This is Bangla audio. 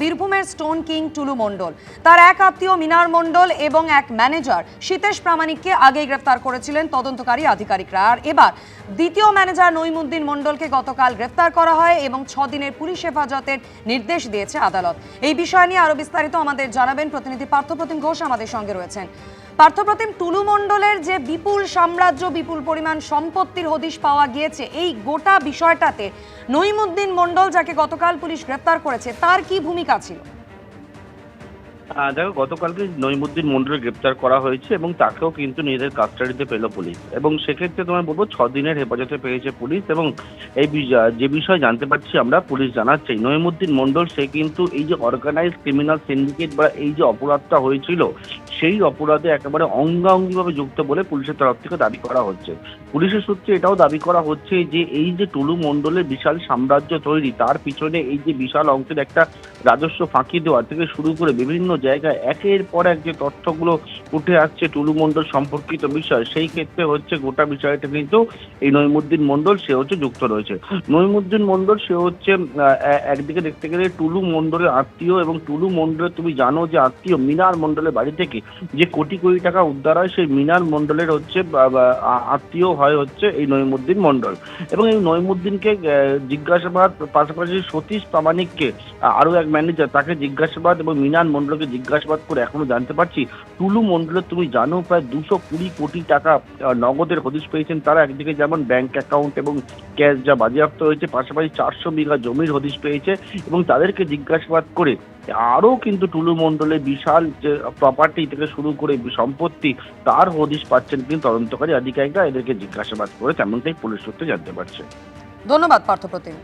বীরভূমের স্টোন কিং টুলু মণ্ডল। তার এক আত্মীয় মিনার মণ্ডল এবং এক ম্যানেজার শীতেশ প্রামাণিককে আগেই গ্রেফতার করেছিলেন তদন্তকারী আধিকারিকরা। আর এবার দ্বিতীয় ম্যানেজার নইমুদ্দিন মণ্ডলকে গতকাল গ্রেফতার করা হয় এবং 6 দিনের পুলিশ হেফাজতের নির্দেশ দিয়েছে আদালত। এই বিষয় নিয়ে আরো বিস্তারিত আমাদের জানাবেন প্রতিনিধি পার্থপ্রতিম ঘোষ আমাদের সঙ্গে রয়েছেন। পার্থপ্রতিম, টুলু মণ্ডলের যে বিপুল সাম্রাজ্য, বিপুল পরিমাণ সম্পত্তির হদিশ পাওয়া গিয়েছে, এই গোটা বিষয়টাতে নইমুদ্দিন মণ্ডল যাকে গতকাল পুলিশ গ্রেফতার করেছে তার কি ভূমিকা ছিল? দেখো, গতকালকে নইমুদ্দিন মণ্ডলকে গ্রেপ্তার করা হয়েছে এবং তাকেও কিন্তু নিজেদের কাস্টাডিতে পেল পুলিশ। এবং সেক্ষেত্রে তোমার বলবো 6 দিনের হেফাজতে পেয়েছে পুলিশ। এবং এই যে বিষয় জানতে পারছি আমরা, পুলিশ জানাচ্ছে নইমুদ্দিন মণ্ডল সে কিন্তু এই যে অর্গানাইজ ক্রিমিনাল সিন্ডিকেট বা এই যে অপরাধটা হয়েছিল সেই অপরাধে একেবারে অঙ্গাঙ্গিভাবে যুক্ত বলে পুলিশের তরফ থেকে দাবি করা হচ্ছে। পুলিশের সূত্রে এটাও দাবি করা হচ্ছে যে এই যে টুলু মণ্ডলের বিশাল সাম্রাজ্য তৈরি, তার পিছনে এই যে বিশাল অংশের একটা রাজস্ব ফাঁকি দেওয়া থেকে শুরু করে বিভিন্ন জায়গায় একের পর এক যে তথ্যগুলো উঠে আসছে টুলু মণ্ডল সম্পর্কিত বিষয়, সেই ক্ষেত্রে হচ্ছে গোটা বিষয়টা কিন্তু এই নইমুদ্দিন মণ্ডল সে হচ্ছে যুক্ত রয়েছে। নইমুদ্দিন মণ্ডল সে হচ্ছে একদিকে দেখতে গেলে টুলু মণ্ডলের আত্মীয়, এবং টুলু মণ্ডলের তুমি জানো যে আত্মীয় মিনার মণ্ডলের বাড়ি থেকে যে কোটি কোটি টাকা উদ্ধার হয়, সেই মিনার মণ্ডলের হচ্ছে আত্মীয় হয় হচ্ছে এই নইমুদ্দিন মণ্ডল। এবং এই নইমুদ্দিনকে জিজ্ঞাসাবাদ, পাশাপাশি সতীশ প্রামাণিককে আরো এক ম্যানেজার, তাকে জিজ্ঞাসাবাদ এবং মিনার মণ্ডলকে জিজ্ঞাসাবাদ করে এখনো জানতে পারছি টুলু মণ্ডলের তুমি জানো প্রায় 220 কোটি টাকা নগদের হদিশ পেয়েছেন তারা। একদিকে যেমন ব্যাংক অ্যাকাউন্ট এবং ক্যাশ যা বাজেয়াপ্ত হয়েছে, পাশাপাশি 400 বিঘা জমির হদিশ পেয়েছে। এবং তাদেরকে জিজ্ঞাসাবাদ করে আরও কিন্তু টুলু মণ্ডলের বিশাল যে প্রপার্টি থেকে শুরু করে সম্পত্তি তার হদিশ পাচ্ছেন কিন্তু তদন্তকারী আধিকারিকরা এদেরকে জিজ্ঞাসাবাদ করে, তেমনটাই পুলিশ সূত্রে জানতে পারছে। ধন্যবাদ পার্থপ্রতিম।